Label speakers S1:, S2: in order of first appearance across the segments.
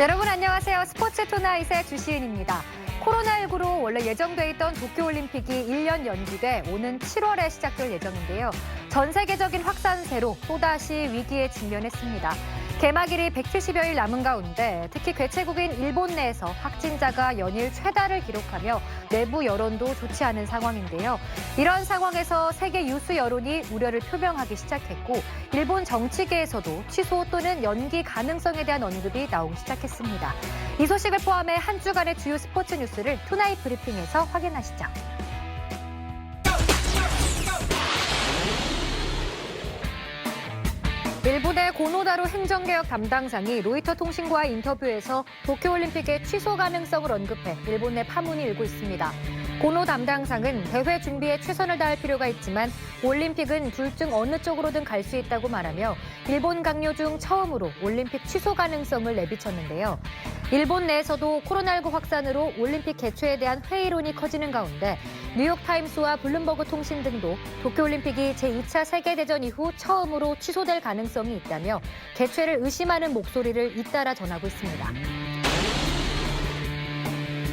S1: 여러분 안녕하세요. 스포츠 투나잇의 주시은입니다. 코로나19로 원래 예정돼 있던 도쿄올림픽이 1년 연기돼 오는 7월에 시작될 예정인데요. 전 세계적인 확산세로 또다시 위기에 직면했습니다. 개막일이 170여일 남은 가운데 특히 개최국인 일본 내에서 확진자가 연일 최다를 기록하며 내부 여론도 좋지 않은 상황인데요. 이런 상황에서 세계 유수 여론이 우려를 표명하기 시작했고 일본 정치계에서도 취소 또는 연기 가능성에 대한 언급이 나오기 시작했습니다. 이 소식을 포함해 한 주간의 주요 스포츠 뉴스를 투나잇 브리핑에서 확인하시죠. 일본의 고노다로 행정개혁 담당상이 로이터 통신과의 인터뷰에서 도쿄올림픽의 취소 가능성을 언급해 일본 내 파문이 일고 있습니다. 고노 담당상은 대회 준비에 최선을 다할 필요가 있지만 올림픽은 둘 중 어느 쪽으로든 갈 수 있다고 말하며 일본 강요 중 처음으로 올림픽 취소 가능성을 내비쳤는데요. 일본 내에서도 코로나19 확산으로 올림픽 개최에 대한 회의론이 커지는 가운데 뉴욕타임스와 블룸버그 통신 등도 도쿄올림픽이 제2차 세계대전 이후 처음으로 취소될 가능성이 있다며 개최를 의심하는 목소리를 잇따라 전하고 있습니다.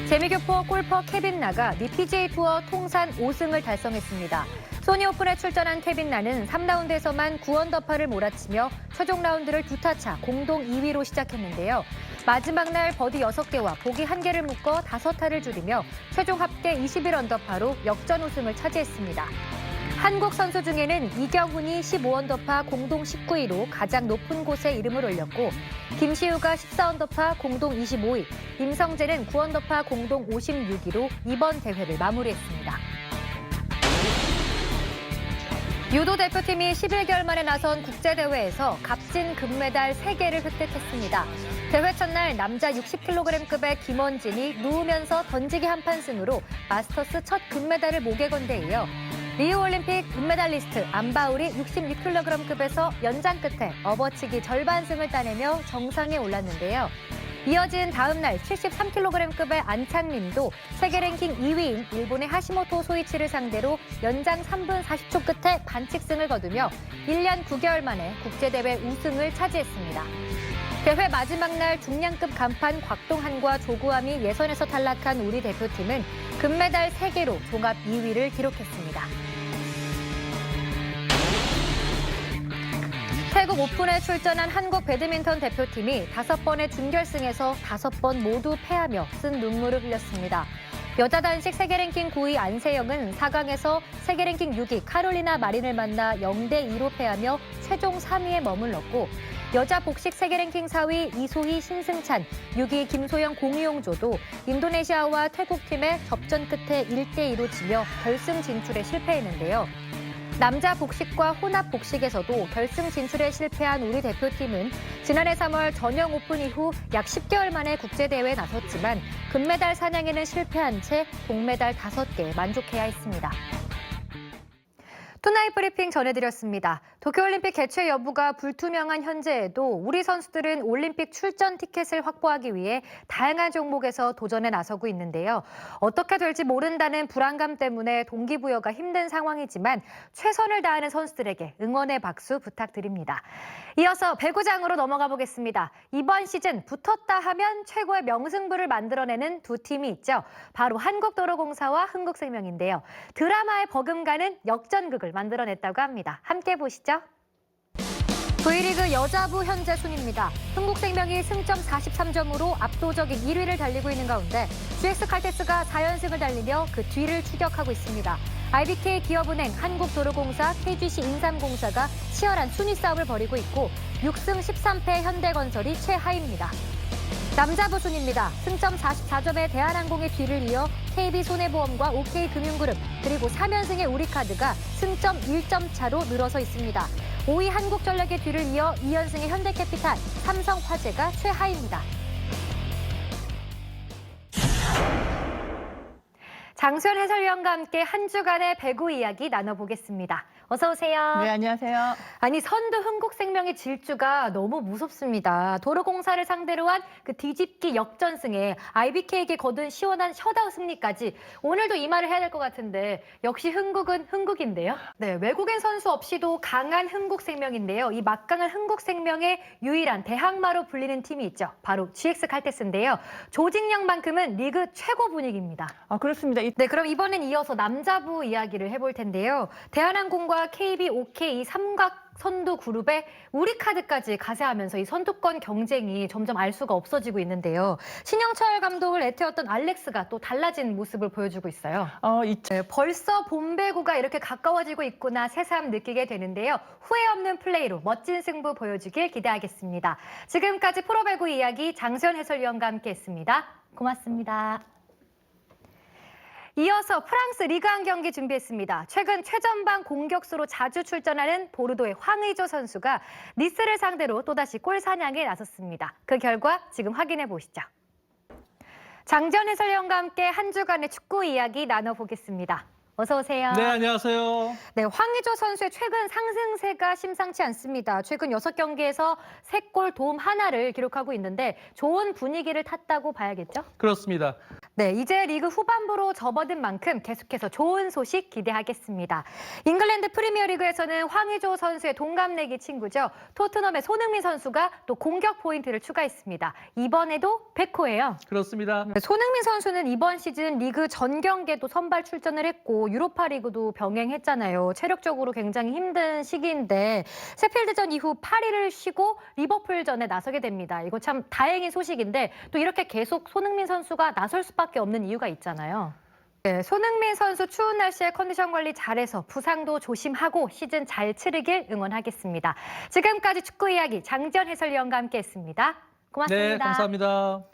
S1: 재미교포 골퍼 케빈 나가 미 PGA 투어 통산 5승을 달성했습니다. 소니 오픈에 출전한 케빈 나는 3라운드에서만 9언더파를 몰아치며 최종 라운드를 2타 차 공동 2위로 시작했는데요. 마지막 날 버디 6개와 보기 1개를 묶어 5타를 줄이며 최종 합계 21언더파로 역전 우승을 차지했습니다. 한국 선수 중에는 이경훈이 15언더파 공동 19위로 가장 높은 곳에 이름을 올렸고 김시우가 14언더파 공동 25위, 임성재는 9언더파 공동 56위로 이번 대회를 마무리했습니다. 유도 대표팀이 11개월 만에 나선 국제대회에서 값진 금메달 3개를 획득했습니다. 대회 첫날 남자 60kg급의 김원진이 누우면서 던지기 한판 승으로 마스터스 첫 금메달을 목에 건 데 이어 리우올림픽 금메달리스트 안바울이 66kg급에서 연장 끝에 업어치기 절반승을 따내며 정상에 올랐는데요. 이어진 다음 날 73kg급의 안창림도 세계 랭킹 2위인 일본의 하시모토 소이치를 상대로 연장 3분 40초 끝에 반칙승을 거두며 1년 9개월 만에 국제대회 우승을 차지했습니다. 대회 마지막 날 중량급 간판 곽동한과 조구함이 예선에서 탈락한 우리 대표팀은 금메달 3개로 종합 2위를 기록했습니다. 태국 오픈에 출전한 한국 배드민턴 대표팀이 5번의 준결승에서 5번 모두 패하며 쓴 눈물을 흘렸습니다. 여자 단식 세계 랭킹 9위 안세영은 4강에서 세계 랭킹 6위 카롤리나 마린을 만나 0대2로 패하며 최종 3위에 머물렀고 여자 복식 세계 랭킹 4위 이소희 신승찬, 6위 김소영 공유용조도 인도네시아와 태국팀의 접전 끝에 1대2로 지며 결승 진출에 실패했는데요. 남자 복식과 혼합 복식에서도 결승 진출에 실패한 우리 대표팀은 지난해 3월 전형 오픈 이후 약 10개월 만에 국제대회에 나섰지만 금메달 사냥에는 실패한 채 동메달 5개에 만족해야 했습니다. 투나잇 브리핑 전해드렸습니다. 도쿄올림픽 개최 여부가 불투명한 현재에도 우리 선수들은 올림픽 출전 티켓을 확보하기 위해 다양한 종목에서 도전에 나서고 있는데요. 어떻게 될지 모른다는 불안감 때문에 동기부여가 힘든 상황이지만 최선을 다하는 선수들에게 응원의 박수 부탁드립니다. 이어서 배구장으로 넘어가 보겠습니다. 이번 시즌 붙었다 하면 최고의 명승부를 만들어내는 두 팀이 있죠. 바로 한국도로공사와 흥국생명인데요. 드라마에 버금가는 역전극을 만들어냈다고 합니다. 함께 보시죠. V리그 여자부 현재 순위입니다. 흥국생명이 승점 43점으로 압도적인 1위를 달리고 있는 가운데 GS칼텍스가 4연승을 달리며 그 뒤를 추격하고 있습니다. IBK 기업은행, 한국도로공사, KGC 인삼공사가 치열한 순위 싸움을 벌이고 있고 6승 13패 현대건설이 최하위입니다. 남자부 순입니다. 승점 44점의 대한항공의 뒤를 이어 KB손해보험과 OK금융그룹 그리고 3연승의 우리카드가 승점 1점 차로 늘어서 있습니다. 5위 한국전력의 뒤를 이어 2연승의 현대캐피탈, 삼성화재가 최하위입니다. 장수현 해설위원과 함께 한 주간의 배구 이야기 나눠보겠습니다. 어서 오세요.
S2: 네, 안녕하세요.
S1: 아니, 선두 흥국생명의 질주가 너무 무섭습니다. 도로공사를 상대로 한 그 뒤집기 역전승에 IBK에게 거둔 시원한 셧아웃 승리까지 오늘도 이 말을 해야 될 것 같은데 역시 흥국은 흥국인데요. 네, 외국인 선수 없이도 강한 흥국생명인데요. 이 막강한 흥국생명의 유일한 대항마로 불리는 팀이 있죠. 바로 GX 칼텍스인데요. 조직력만큼은 리그 최고 분위기입니다.
S2: 그렇습니다.
S1: 네, 그럼 이번엔 이어서 남자부 이야기를 해볼 텐데요. 대한항공과 KB, OK 이 삼각 선두 그룹에 우리카드까지 가세하면서 이 선두권 경쟁이 점점 알 수가 없어지고 있는데요. 신영철 감독을 애태웠던 알렉스가 또 달라진 모습을 보여주고 있어요. 네, 벌써 봄배구가 이렇게 가까워지고 있구나 새삼 느끼게 되는데요. 후회 없는 플레이로 멋진 승부 보여주길 기대하겠습니다. 지금까지 프로배구 이야기 장수현 해설위원과 함께했습니다. 고맙습니다. 이어서 프랑스 리그1 경기 준비했습니다. 최근 최전방 공격수로 자주 출전하는 보르도의 황의조 선수가 니스를 상대로 또다시 골 사냥에 나섰습니다. 그 결과 지금 확인해 보시죠. 장지현 해설위원과 함께 한 주간의 축구 이야기 나눠보겠습니다. 어서 오세요.
S3: 네, 안녕하세요.
S1: 네, 황의조 선수의 최근 상승세가 심상치 않습니다. 최근 6경기에서 3골 도움 하나를 기록하고 있는데 좋은 분위기를 탔다고 봐야겠죠?
S3: 그렇습니다.
S1: 네, 이제 리그 후반부로 접어든 만큼 계속해서 좋은 소식 기대하겠습니다. 잉글랜드 프리미어리그에서는 황의조 선수의 동갑내기 친구죠. 토트넘의 손흥민 선수가 또 공격 포인트를 추가했습니다. 이번에도 백호예요.
S3: 그렇습니다.
S1: 손흥민 선수는 이번 시즌 리그 전 경기에도 선발 출전을 했고 유로파 리그도 병행했잖아요. 체력적으로 굉장히 힘든 시기인데 셰필드전 이후 8일을 쉬고 리버풀전에 나서게 됩니다. 이거 참 다행인 소식인데 또 이렇게 계속 손흥민 선수가 나설 수밖에 없는 이유가 있잖아요. 네, 손흥민 선수 추운 날씨에 컨디션 관리 잘해서 부상도 조심하고 시즌 잘 치르길 응원하겠습니다. 지금까지 축구 이야기 장지현 해설위원과 함께했습니다. 고맙습니다.
S3: 네, 감사합니다.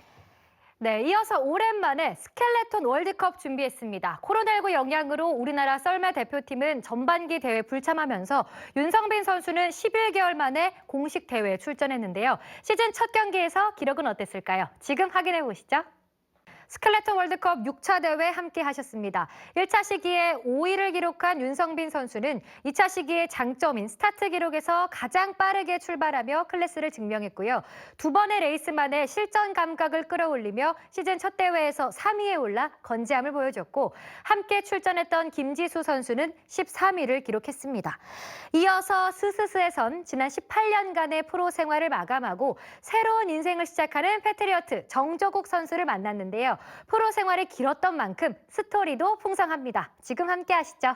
S1: 네, 이어서 오랜만에 스켈레톤 월드컵 준비했습니다. 코로나19 영향으로 우리나라 썰매 대표팀은 전반기 대회 불참하면서 윤성빈 선수는 11개월 만에 공식 대회에 출전했는데요. 시즌 첫 경기에서 기록은 어땠을까요? 지금 확인해 보시죠. 스켈레톤 월드컵 6차 대회 함께 하셨습니다. 1차 시기에 5위를 기록한 윤성빈 선수는 2차 시기의 장점인 스타트 기록에서 가장 빠르게 출발하며 클래스를 증명했고요. 두 번의 레이스 만에 실전 감각을 끌어올리며 시즌 첫 대회에서 3위에 올라 건재함을 보여줬고 함께 출전했던 김지수 선수는 13위를 기록했습니다. 이어서 스스스에선 지난 18년간의 프로 생활을 마감하고 새로운 인생을 시작하는 패트리어트 정조국 선수를 만났는데요. 프로 생활이 길었던 만큼 스토리도 풍성합니다. 지금 함께 하시죠.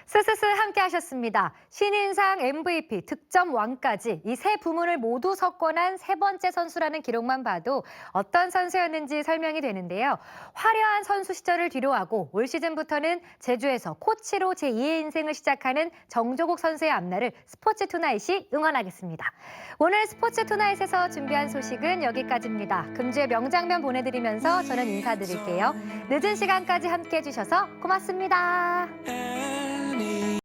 S1: 스스스 함께 하셨습니다. 신인상 MVP, 득점 왕까지 이 세 부문을 모두 석권한 세 번째 선수라는 기록만 봐도 어떤 선수였는지 설명이 되는데요. 화려한 선수 시절을 뒤로하고 올 시즌부터는 제주에서 코치로 제2의 인생을 시작하는 정조국 선수의 앞날을 스포츠 투나잇이 응원하겠습니다. 오늘 스포츠 투나잇에서 준비한 소식은 여기까지입니다. 금주의 명장면 보내드리면서 저는 인사드릴게요. 늦은 시간까지 함께해 주셔서 고맙습니다.